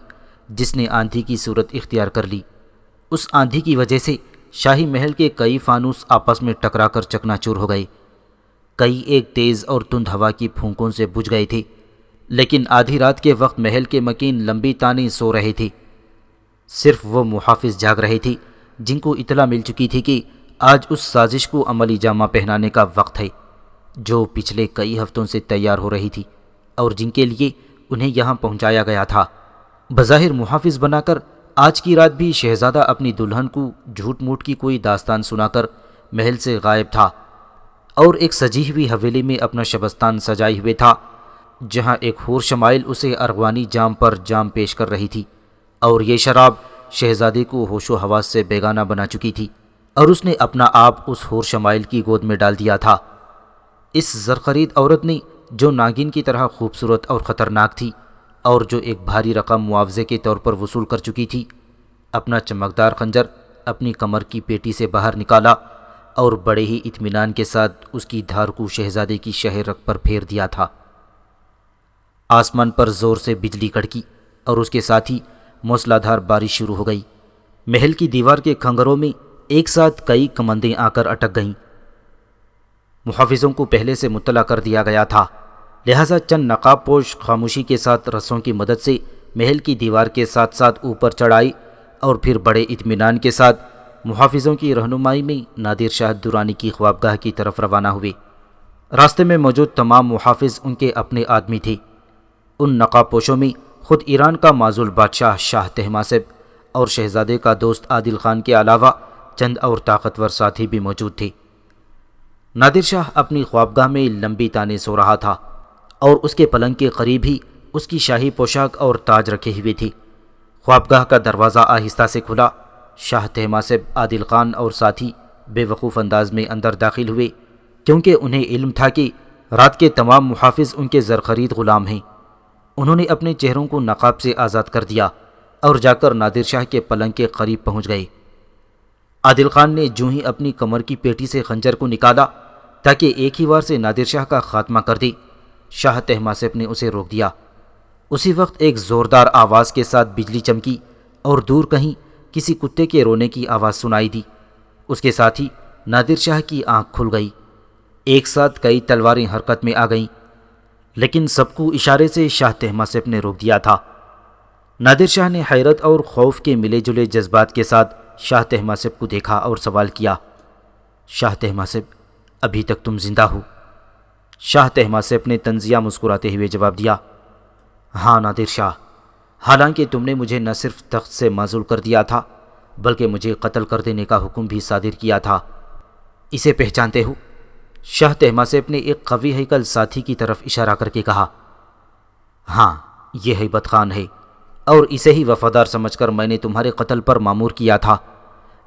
جس نے آندھی کی صورت اختیار کر لی۔ اس آندھی کی وجہ سے شاہی محل کے کئی فانوس آپس میں ٹکرا کر چکنا چور ہو گئے۔ کئی ایک تیز اور تند ہوا کی پھونکوں سے بجھ گئے تھے، لیکن آدھی رات کے وقت محل کے مکین لمبی تانے سو رہے تھے۔ صرف وہ محافظ جاگ رہے تھے جن کو اطلاع مل چکی تھی کہ آج اس سازش کو عملی جامہ پہنانے کا وقت ہے جو پچھلے کئی ہفتوں سے تیار ہو رہی تھی اور جن کے لیے انہیں یہاں پہنچایا گیا تھا۔ بظاہر محافظ بنا کر آج کی رات بھی شہزادہ اپنی دلہن کو جھوٹ موٹ کی کوئی داستان سنا کر محل سے غائب تھا اور ایک سجی ہوئی حویلی میں اپنا شبستان سجائے ہوئے تھا جہاں ایک حور شمائل اسے ارغوانی جام پر جام پیش کر رہی تھی، اور یہ شراب شہزادے کو ہوش و حواس سے بیگانہ بنا چکی تھی اور اس نے اپنا آپ اس حور شمائل کی گود میں ڈال دیا تھا۔ اس زرخرید عورت نے جو ناگن کی طرح خوبصورت اور خطرناک تھی اور جو ایک بھاری رقم معاوضے کے طور پر وصول کر چکی تھی، اپنا چمکدار خنجر اپنی کمر کی پیٹی سے باہر نکالا اور بڑے ہی اطمینان کے ساتھ اس کی دھار کو شہزادے کی شہہ رگ پر پھیر دیا تھا۔ آسمان پر زور سے بجلی کڑکی اور اس کے ساتھ ہی موسلا دھار بارش شروع ہو گئی۔ محل کی دیوار کے کھنگروں میں ایک ساتھ کئی کمندیں آ کر اٹک گئیں۔ محافظوں کو پہلے سے مطلع کر دیا گیا تھا، لہٰذا چند نقاب پوش خاموشی کے ساتھ رسوں کی مدد سے محل کی دیوار کے ساتھ ساتھ اوپر چڑھائی اور پھر بڑے اطمینان کے ساتھ محافظوں کی رہنمائی میں نادر شاہ درانی کی خوابگاہ کی طرف روانہ ہوئے۔ راستے میں موجود تمام محافظ ان کے اپنے آدمی تھے۔ ان نقاب پوشوں میں خود ایران کا معزول بادشاہ شاہ طہماسب اور شہزادے کا دوست عادل خان کے علاوہ چند اور طاقتور ساتھی بھی موجود تھے۔ نادر شاہ اپنی خوابگاہ میں لمبی تانے سو رہا تھا اور اس کے پلنگ کے قریب ہی اس کی شاہی پوشاک اور تاج رکھے ہوئے تھے۔ خوابگاہ کا دروازہ آہستہ سے کھلا۔ شاہ طہماسب، عادل خان اور ساتھی بے وقوف انداز میں اندر داخل ہوئے کیونکہ انہیں علم تھا کہ رات کے تمام محافظ ان کے زرخرید غلام ہیں۔ انہوں نے اپنے چہروں کو نقاب سے آزاد کر دیا اور جا کر نادر شاہ کے پلنگ کے قریب پہنچ گئے۔ عادل خان نے جوں ہی اپنی کمر کی پیٹی سے خنجر کو نکالا تاکہ ایک ہی وار سے نادر شاہ کا خاتمہ کر دے، شاہ طہماسب نے اسے روک دیا۔ اسی وقت ایک زوردار آواز کے ساتھ بجلی چمکی اور دور کہیں کسی کتے کے رونے کی آواز سنائی دی۔ اس کے ساتھ ہی نادر شاہ کی آنکھ کھل گئی۔ ایک ساتھ کئی تلواریں حرکت میں آ گئیں، لیکن سب کو اشارے سے شاہ طہماسب نے روک دیا تھا۔ نادر شاہ نے حیرت اور خوف کے ملے جلے جذبات کے ساتھ شاہ طہماسب کو دیکھا اور سوال کیا، شاہ طہماسب، ابھی تک تم زندہ ہو؟ شاہ طہماسب نے طنزیہ مسکراتے ہوئے جواب دیا، ہاں نادر شاہ، حالانکہ تم نے مجھے نہ صرف تخت سے معزول کر دیا تھا بلکہ مجھے قتل کر دینے کا حکم بھی صادر کیا تھا۔ اسے پہچانتے ہو؟ شاہ طہماسب نے ایک قوی ہیکل ساتھی کی طرف اشارہ کر کے کہا، ہاں، یہ ہیبت خان ہے اور اسے ہی وفادار سمجھ کر میں نے تمہارے قتل پر مامور کیا تھا،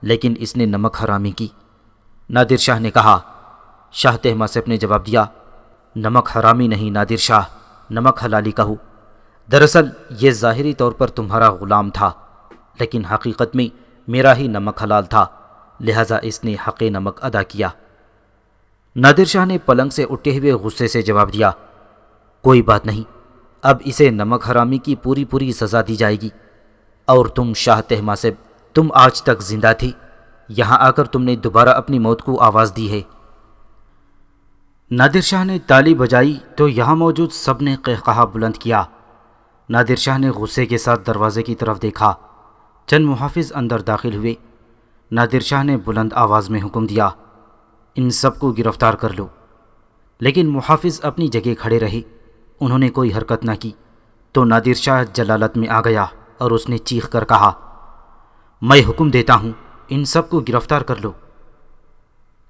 لیکن اس نے نمک حرامی کی۔ نادر شاہ نے کہا۔ شاہ طہماسب نے جواب دیا، نمک حرامی نہیں نادر شاہ، نمک حلالی کہو۔ دراصل یہ ظاہری طور پر تمہارا غلام تھا، لیکن حقیقت میں میرا ہی نمک حلال تھا، لہٰذا اس نے حق نمک ادا کیا۔ نادر شاہ نے پلنگ سے اٹھے ہوئے غصے سے جواب دیا، کوئی بات نہیں، اب اسے نمک حرامی کی پوری سزا دی جائے گی۔ اور تم شاہ طہماسب، تم آج تک زندہ تھے، یہاں آ کر تم نے دوبارہ اپنی موت کو آواز دی ہے۔ نادر شاہ نے تالی بجائی تو یہاں موجود سب نے قہقہا بلند کیا۔ نادر شاہ نے غصے کے ساتھ دروازے کی طرف دیکھا۔ چند محافظ اندر داخل ہوئے۔ نادر شاہ نے بلند آواز میں حکم دیا، ان سب کو گرفتار کر لو۔ لیکن محافظ اپنی جگہ کھڑے رہے، انہوں نے کوئی حرکت نہ کی۔ تو نادر شاہ جلالت میں آ گیا اور اس نے چیخ کر کہا، میں حکم دیتا ہوں، ان سب کو گرفتار کر لو۔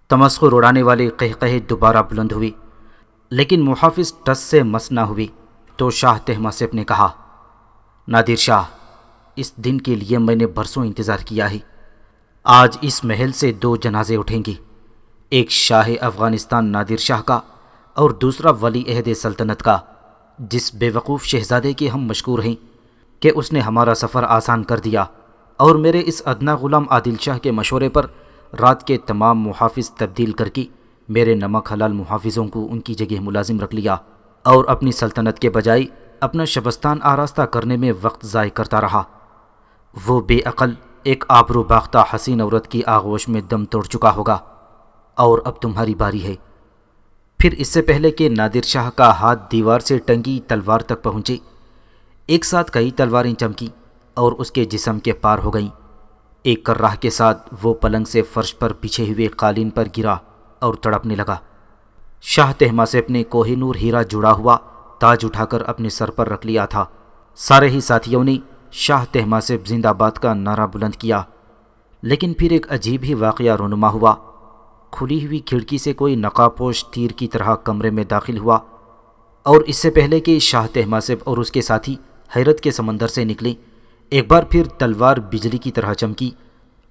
تمسخر اڑانے والے قہقہے دوبارہ بلند ہوئے۔ لیکن محافظ ٹس سے مس نہ ہوئی تو شاہ طہماسپ نے کہا، نادر شاہ، اس دن کے لیے میں نے برسوں انتظار کیا ہے۔ آج اس محل سے 2 جنازے اٹھیں گے، ایک شاہ افغانستان نادر شاہ کا اور دوسرا ولی عہد سلطنت کا، جس بے وقوف شہزادے کے ہم مشکور ہیں کہ اس نے ہمارا سفر آسان کر دیا اور میرے اس ادنا غلام عادل شاہ کے مشورے پر رات کے تمام محافظ تبدیل کر کے میرے نمک حلال محافظوں کو ان کی جگہ ملازم رکھ لیا اور اپنی سلطنت کے بجائے اپنا شبستان آراستہ کرنے میں وقت ضائع کرتا رہا۔ وہ بے عقل ایک آبرو باختہ حسین عورت کی آغوش میں دم توڑ چکا ہوگا، اور اب تمہاری باری ہے۔ پھر اس سے پہلے کہ نادر شاہ کا ہاتھ دیوار سے ٹنگی تلوار تک پہنچے، ایک ساتھ کئی تلواریں چمکی اور اس کے جسم کے پار ہو گئیں۔ ایک کرراہ کے ساتھ وہ پلنگ سے فرش پر بچھے ہوئے قالین پر گرا اور تڑپنے لگا۔ شاہ طہماسپ نے کوہ نور ہیرا جڑا ہوا تاج اٹھا کر اپنے سر پر رکھ لیا تھا۔ سارے ہی ساتھیوں نے شاہ طہماسپ زندہ باد کا نعرہ بلند کیا، لیکن پھر ایک عجیب ہی واقعہ رونما ہوا۔ کھلی ہوئی کھڑکی سے کوئی نقاب پوش تیر کی طرح کمرے میں داخل ہوا، اور اس سے پہلے کہ شاہ طہماسپ اور اس کے ساتھی حیرت کے سمندر سے نکلیں، ایک بار پھر تلوار بجلی کی طرح چمکی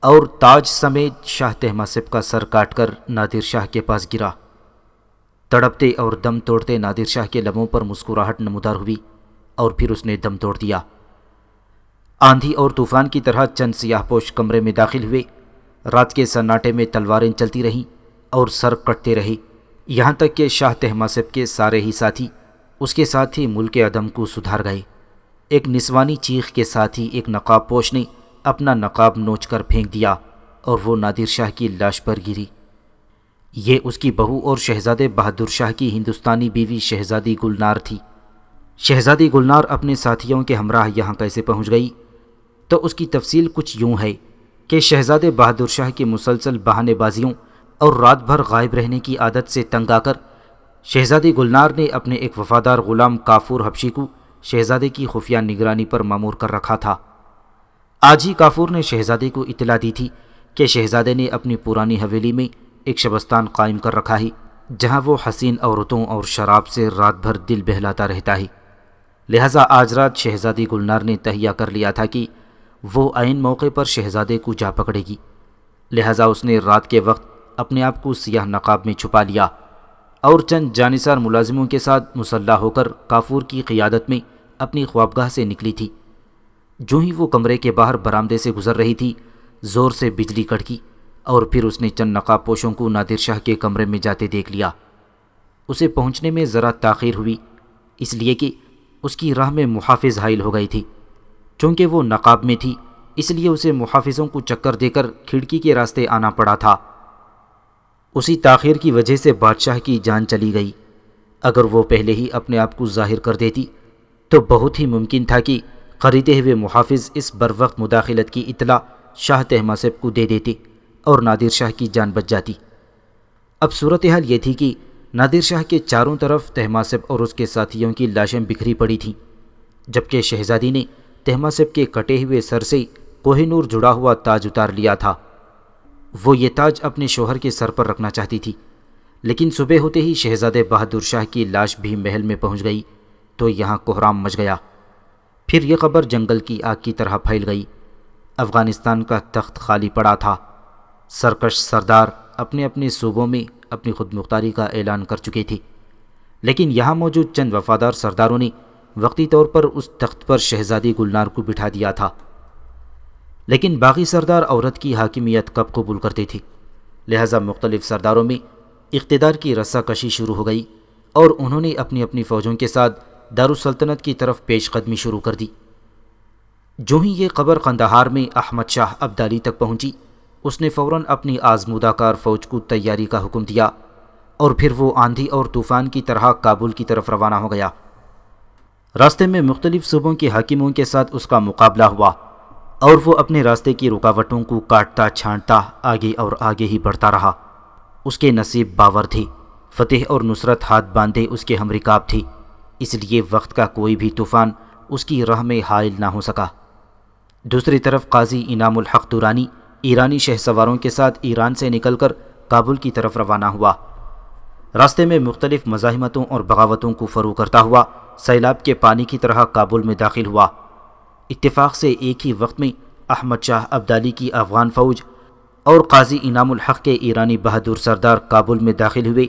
اور تاج سمیت شاہ طہماسپ کا سر کاٹ کر نادر شاہ کے پاس گرا۔ تڑپتے اور دم توڑتے نادر شاہ کے لبوں پر مسکراہٹ نمودار ہوئی اور پھر اس نے دم توڑ دیا۔ آندھی اور طوفان کی طرح چند سیاہ پوش کمرے میں داخل ہوئے۔ رات کے سناٹے میں تلواریں چلتی رہیں اور سر کٹتے رہے، یہاں تک کہ شاہ طہماسپ کے سارے ہی ساتھی اس کے ساتھ ہی ملک عدم کو سدھار گئے۔ ایک نسوانی چیخ کے ساتھ ہی ایک نقاب پوش نے اپنا نقاب نوچ کر پھینک دیا اور وہ نادر شاہ کی لاش پر گری۔ یہ اس کی بہو اور شہزادے بہادر شاہ کی ہندوستانی بیوی شہزادی گلنار تھی۔ شہزادی گلنار اپنے ساتھیوں کے ہمراہ یہاں کیسے پہنچ گئی؟ تو اس کی تفصیل کچھ یوں ہے کہ شہزادے بہادر شاہ کی مسلسل بہانے بازیوں اور رات بھر غائب رہنے کی عادت سے تنگ آ کر شہزادی گلنار نے اپنے ایک وفادار غلام کافور حبشی کو شہزادے کی خفیہ نگرانی پر مامور کر رکھا تھا۔ آج ہی کافور نے شہزادے کو اطلاع دی تھی کہ شہزادے نے اپنی پرانی حویلی میں ایک شبستان قائم کر رکھا ہے، جہاں وہ حسین عورتوں اور شراب سے رات بھر دل بہلاتا رہتا ہے۔ لہٰذا آج رات شہزادی گلنار نے تہیہ کر لیا تھا کہ وہ عین موقع پر شہزادے کو جا پکڑے گی، لہٰذا اس نے رات کے وقت اپنے آپ کو سیاہ نقاب میں چھپا لیا اور چند جانثار ملازموں کے ساتھ مسلح ہو کر کافور کی قیادت میں اپنی خوابگاہ سے نکلی تھی۔ جو ہی وہ کمرے کے باہر برآمدے سے گزر رہی تھی، زور سے بجلی کڑکی اور پھر اس نے چند نقاب پوشوں کو نادر شاہ کے کمرے میں جاتے دیکھ لیا۔ اسے پہنچنے میں ذرا تاخیر ہوئی، اس لیے کہ اس کی راہ میں محافظ حائل ہو گئی تھی۔ چونکہ وہ نقاب میں تھی، اس لیے اسے محافظوں کو چکر دے کر کھڑکی کے راستے آنا پڑا تھا۔ اسی تاخیر کی وجہ سے بادشاہ کی جان چلی گئی۔ اگر وہ پہلے ہی اپنے آپ کو ظاہر کر دیتی تو بہت ہی ممکن تھا کہ خریدے ہوئے محافظ اس بروقت مداخلت کی اطلاع شاہ طہماسپ کو دے دیتے اور نادر شاہ کی جان بچ جاتی۔ اب صورتحال یہ تھی کہ نادر شاہ کے چاروں طرف طہماسپ اور اس کے ساتھیوں کی لاشیں بکھری پڑی تھیں، جبکہ شہزادی نے طہماسپ کے کٹے ہوئے سر سے کوہ نور جڑا ہوا تاج اتار لیا تھا۔ وہ یہ تاج اپنے شوہر کے سر پر رکھنا چاہتی تھی، لیکن صبح ہوتے ہی شہزادے بہادر شاہ کی لاش بھی محل میں پہنچ گئی تو یہاں کوہرام مچ گیا۔ پھر یہ خبر جنگل کی آگ کی طرح پھیل گئی۔ افغانستان کا تخت خالی پڑا تھا۔ سرکش سردار اپنے اپنے صوبوں میں اپنی خود مختاری کا اعلان کر چکے تھے، لیکن یہاں موجود چند وفادار سرداروں نے وقتی طور پر اس تخت پر شہزادی گلنار کو بٹھا دیا تھا، لیکن باقی سردار عورت کی حاکمیت کب قبول کرتے تھے، لہذا مختلف سرداروں میں اقتدار کی رسہ کشی شروع ہو گئی اور انہوں نے اپنی اپنی فوجوں کے ساتھ دارالسلطنت کی طرف پیش قدمی شروع کر دی۔ جو ہی یہ خبر قندھار میں احمد شاہ ابدالی تک پہنچی، اس نے فوراً اپنی آزمودہ کار فوج کو تیاری کا حکم دیا اور پھر وہ آندھی اور طوفان کی طرح کابل کی طرف روانہ ہو گیا۔ راستے میں مختلف صوبوں کے حاکموں کے ساتھ اس کا مقابلہ ہوا اور وہ اپنے راستے کی رکاوٹوں کو کاٹتا چھانٹتا آگے اور آگے ہی بڑھتا رہا۔ اس کے نصیب باور تھے، فتح اور نصرت ہاتھ باندھے اس کے ہم رکاب تھی، اس لیے وقت کا کوئی بھی طوفان اس کی راہ میں حائل نہ ہو سکا۔ دوسری طرف قاضی انعام الحق درانی ایرانی شہ سواروں کے ساتھ ایران سے نکل کر کابل کی طرف روانہ ہوا۔ راستے میں مختلف مزاحمتوں اور بغاوتوں کو فروغ کرتا ہوا سیلاب کے پانی کی طرح کابل میں داخل ہوا۔ اتفاق سے ایک ہی وقت میں احمد شاہ ابدالی کی افغان فوج اور قاضی انعام الحق کے ایرانی بہادر سردار کابل میں داخل ہوئے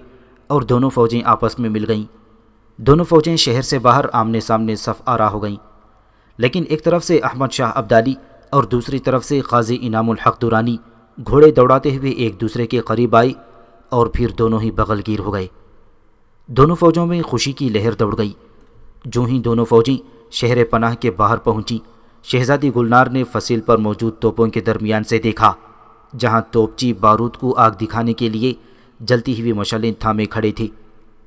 اور دونوں فوجیں آپس میں مل گئیں۔ دونوں فوجیں شہر سے باہر آمنے سامنے صف آرا ہو گئیں، لیکن ایک طرف سے احمد شاہ ابدالی اور دوسری طرف سے قاضی انعام الحق درانی گھوڑے دوڑاتے ہوئے ایک دوسرے کے قریب آئے اور پھر دونوں ہی بغل گیر ہو گئے۔ دونوں فوجوں میں خوشی کی لہر دوڑ گئی۔ جو ہی دونوں فوجیں شہر پناہ کے باہر پہنچی، شہزادی گلنار نے فصیل پر موجود توپوں کے درمیان سے دیکھا، جہاں توپچی بارود کو آگ دکھانے کے لیے جلتی ہوئی مشعلیں تھامے کھڑے تھے،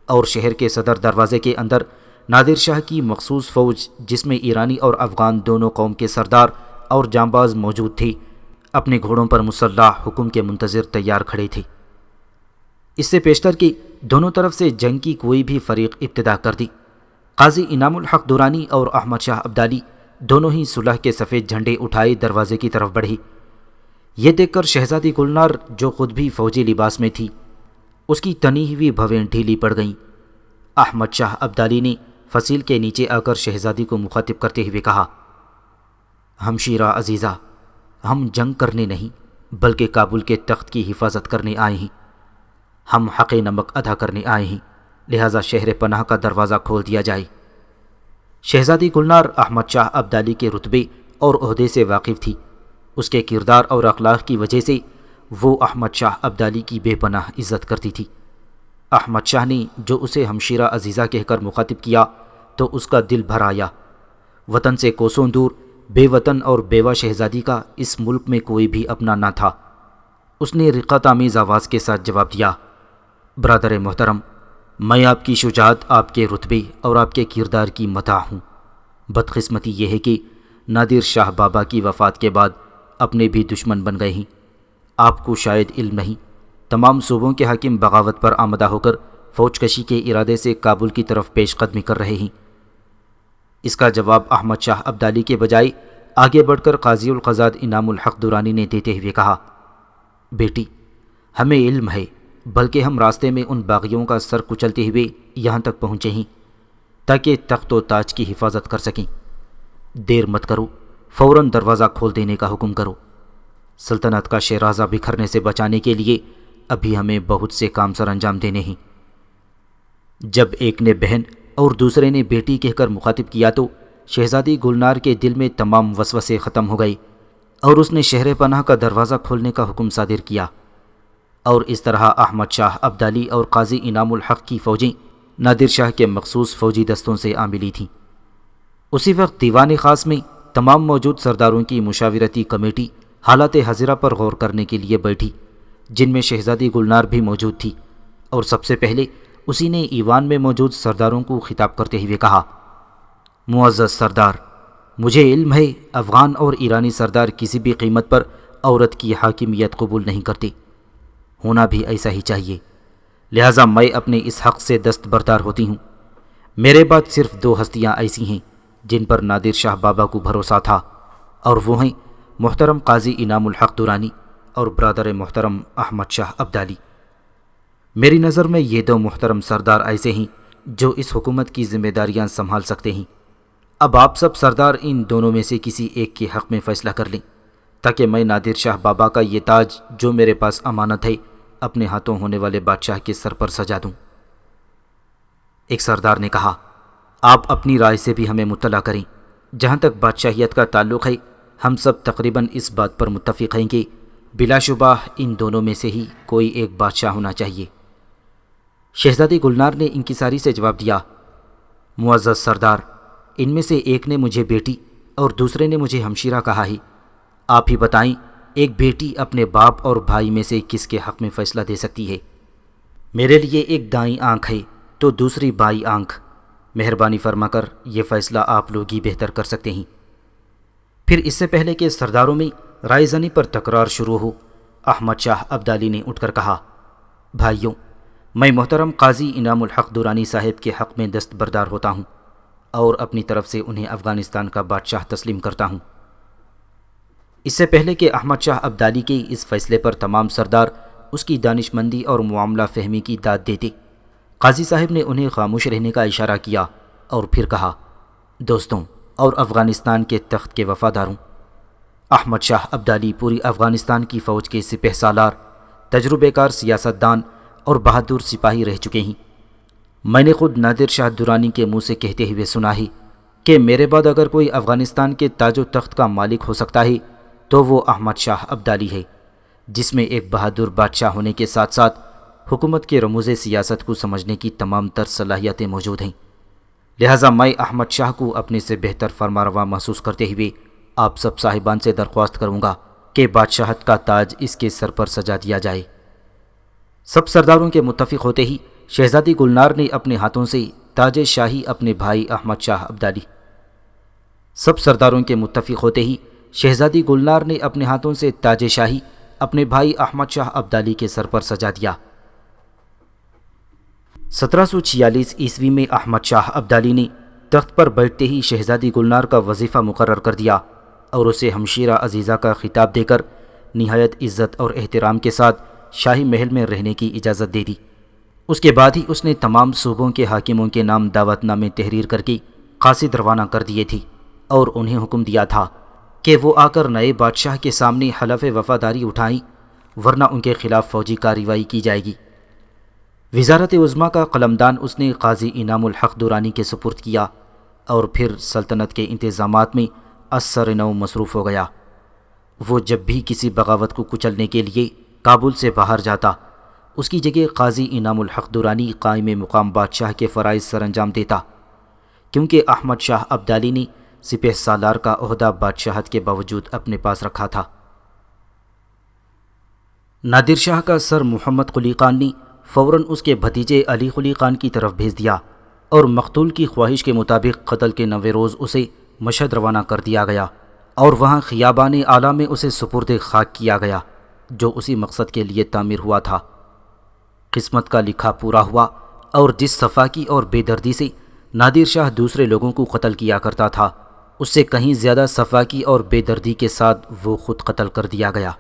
اور شہر کے صدر دروازے کے اندر نادر شاہ کی مخصوص فوج، جس میں ایرانی اور افغان دونوں قوم کے سردار اور جانباز موجود تھے، اپنے گھوڑوں پر مسلح حکم کے منتظر تیار کھڑے تھے۔ اس سے پیشتر کہ دونوں طرف سے جنگ کی کوئی بھی فریق ابتدا کر دی، قاضی انعام الحق درانی اور احمد شاہ ابدالی دونوں ہی صلح کے سفید جھنڈے اٹھائے دروازے کی طرف بڑھے۔ یہ دیکھ کر شہزادی گلنار، جو خود بھی فوجی لباس میں تھی، اس کی تنی ہوئی بھویں ڈھیلی پڑ گئیں۔ احمد شاہ ابدالی نے فصیل کے نیچے آ کر شہزادی کو مخاطب کرتے ہوئے کہا، ہمشیرہ عزیزہ، ہم جنگ کرنے نہیں بلکہ کابل کے تخت کی حفاظت کرنے آئے ہیں۔ ہم حق نمک ادا کرنے آئے ہیں، لہٰذا شہر پناہ کا دروازہ کھول دیا جائے۔ شہزادی گلنار احمد شاہ ابدالی کے رتبے اور عہدے سے واقف تھی۔ اس کے کردار اور اخلاق کی وجہ سے وہ احمد شاہ ابدالی کی بے پناہ عزت کرتی تھی۔ احمد شاہ نے جو اسے ہمشیرہ عزیزہ کہہ کر مخاطب کیا تو اس کا دل بھر آیا۔ وطن سے کوسوں دور بے وطن اور بیوہ شہزادی کا اس ملک میں کوئی بھی اپنا نہ تھا۔ اس نے رقت آمیز آواز کے ساتھ جواب دیا، برادر محترم، میں آپ کی شجاعت، آپ کے رتبے اور آپ کے کردار کی مداح ہوں۔ بدقسمتی یہ ہے کہ نادر شاہ بابا کی وفات کے بعد اپنے بھی دشمن بن گئے ہیں۔ آپ کو شاید علم نہیں، تمام صوبوں کے حاکم بغاوت پر آمدہ ہو کر فوج کشی کے ارادے سے کابل کی طرف پیش قدمی کر رہے ہیں۔ اس کا جواب احمد شاہ ابدالی کے بجائے آگے بڑھ کر قاضی القضات انعام الحق درانی نے دیتے ہوئے کہا، بیٹی، ہمیں علم ہے، بلکہ ہم راستے میں ان باغیوں کا سر کچلتے ہوئے یہاں تک پہنچے ہیں تاکہ تخت و تاج کی حفاظت کر سکیں۔ دیر مت کرو، فوراً دروازہ کھول دینے کا حکم کرو۔ سلطنت کا شیرازہ بکھرنے سے بچانے کے لیے ابھی ہمیں بہت سے کام سر انجام دینے ہیں۔ جب ایک نے بہن اور دوسرے نے بیٹی کہہ کر مخاطب کیا تو شہزادی گلنار کے دل میں تمام وسوسے ختم ہو گئے اور اس نے شہر پناہ کا دروازہ کھولنے کا حکم صادر کیا، اور اس طرح احمد شاہ ابدالی اور قاضی انعام الحق کی فوجیں نادر شاہ کے مخصوص فوجی دستوں سے آ ملی تھیں۔ اسی وقت دیوان خاص میں تمام موجود سرداروں کی مشاورتی کمیٹی حالات حاضرہ پر غور کرنے کے لیے بیٹھی، جن میں شہزادی گلنار بھی موجود تھی، اور سب سے پہلے اسی نے ایوان میں موجود سرداروں کو خطاب کرتے ہوئے کہا، معزز سردار، مجھے علم ہے افغان اور ایرانی سردار کسی بھی قیمت پر عورت کی حاکمیت قبول نہیں کرتے، ہونا بھی ایسا ہی چاہیے، لہٰذا میں اپنے اس حق سے دستبردار ہوتی ہوں۔ میرے بعد صرف دو ہستیاں ایسی ہیں جن پر نادر شاہ بابا کو بھروسہ تھا، اور وہ ہیں محترم قاضی انعام الحق درانی اور برادر محترم احمد شاہ ابدالی۔ میری نظر میں یہ دو محترم سردار ایسے ہیں جو اس حکومت کی ذمہ داریاں سنبھال سکتے ہیں۔ اب آپ سب سردار ان دونوں میں سے کسی ایک کے حق میں فیصلہ کر لیں تاکہ میں نادر شاہ بابا کا یہ تاج جو میرے پاس امانت ہے اپنے ہاتھوں ہونے والے بادشاہ کے سر پر سجا دوں۔ ایک سردار نے کہا، آپ اپنی رائے سے بھی ہمیں مطلع کریں۔ جہاں تک بادشاہیت کا تعلق ہے، ہم سب تقریباً اس بات پر متفق ہیں کہ بلا شبہ ان دونوں میں سے ہی کوئی ایک بادشاہ ہونا چاہیے۔ شہزادی گلنار نے انکساری سے جواب دیا، معزز سردار، ان میں سے ایک نے مجھے بیٹی اور دوسرے نے مجھے ہمشیرہ کہا ہے، آپ ہی بتائیں ایک بیٹی اپنے باپ اور بھائی میں سے کس کے حق میں فیصلہ دے سکتی ہے؟ میرے لیے ایک دائیں آنکھ ہے تو دوسری بائیں آنکھ، مہربانی فرما کر یہ فیصلہ آپ لوگ ہی بہتر کر سکتے ہیں۔ پھر اس سے پہلے کہ سرداروں میں رائے زنی پر تکرار شروع ہو، احمد شاہ ابدالی نے اٹھ کر کہا، بھائیوں، میں محترم قاضی انعام الحق درانی صاحب کے حق میں دستبردار ہوتا ہوں اور اپنی طرف سے انہیں افغانستان کا بادشاہ تسلیم کرتا ہوں۔ اس سے پہلے کہ احمد شاہ ابدالی کے اس فیصلے پر تمام سردار اس کی دانشمندی اور معاملہ فہمی کی داد دیتے، قاضی صاحب نے انہیں خاموش رہنے کا اشارہ کیا اور پھر کہا، دوستوں اور افغانستان کے تخت کے وفاداروں، احمد شاہ ابدالی پوری افغانستان کی فوج کے سپہ سالار، تجربے کار سیاستدان اور بہادر سپاہی رہ چکے ہیں۔ میں نے خود نادر شاہ درانی کے منہ سے کہتے ہوئے سنا ہے کہ میرے بعد اگر کوئی افغانستان کے تاج و تخت کا مالک ہو سکتا ہے تو وہ احمد شاہ ابدالی ہے، جس میں ایک بہادر بادشاہ ہونے کے ساتھ ساتھ حکومت کے رموز سیاست کو سمجھنے کی تمام تر صلاحیتیں موجود ہیں۔ لہٰذا میں احمد شاہ کو اپنے سے بہتر فرمانروا محسوس کرتے ہوئے آپ سب صاحبان سے درخواست کروں گا کہ بادشاہت کا تاج اس کے سر پر سجا دیا جائے۔ سب سرداروں کے متفق ہوتے ہی شہزادی گلنار نے اپنے ہاتھوں سے تاج شاہی اپنے بھائی احمد شاہ ابدالی سب سرداروں کے متفق ہوتے ہی شہزادی گلنار نے اپنے ہاتھوں سے تاج شاہی اپنے بھائی احمد شاہ ابدالی کے سر پر سجا دیا۔ 1746 عیسوی میں احمد شاہ ابدالی نے تخت پر بیٹھتے ہی شہزادی گلنار کا وظیفہ مقرر کر دیا اور اسے ہمشیرہ عزیزہ کا خطاب دے کر نہایت عزت اور احترام کے ساتھ شاہی محل میں رہنے کی اجازت دے دی۔ اس کے بعد ہی اس نے تمام صوبوں کے حاکموں کے نام دعوت نامے تحریر کر کے قاصد روانہ کر دیے تھے اور انہیں حکم دیا تھا کہ وہ آ کر نئے بادشاہ کے سامنے حلف وفاداری اٹھائیں ورنہ ان کے خلاف فوجی کارروائی کی جائے گی۔ وزارت عظمیٰ کا قلمدان اس نے قاضی انعام الحق درانی کے سپرد کیا اور پھر سلطنت کے انتظامات میں اثر نو مصروف ہو گیا۔ وہ جب بھی کسی بغاوت کو کچلنے کے لیے کابل سے باہر جاتا، اس کی جگہ قاضی انعام الحق درانی قائم مقام بادشاہ کے فرائض سر انجام دیتا، کیونکہ احمد شاہ ابدالی نے سپہ سالار کا عہدہ بادشاہت کے باوجود اپنے پاس رکھا تھا۔ نادر شاہ کا سر محمد قلی خان نے فوراً اس کے بھتیجے علی قلی خان کی طرف بھیج دیا اور مقتول کی خواہش کے مطابق قتل کے 9ویں روز اسے مشہد روانہ کر دیا گیا اور وہاں خیابان اعلیٰ میں اسے سپرد خاک کیا گیا جو اسی مقصد کے لیے تعمیر ہوا تھا۔ قسمت کا لکھا پورا ہوا اور جس صفاکی اور بے دردی سے نادر شاہ دوسرے لوگوں کو قتل کیا کرتا تھا، اس سے کہیں زیادہ صفاکی اور بے دردی کے ساتھ وہ خود قتل کر دیا گیا۔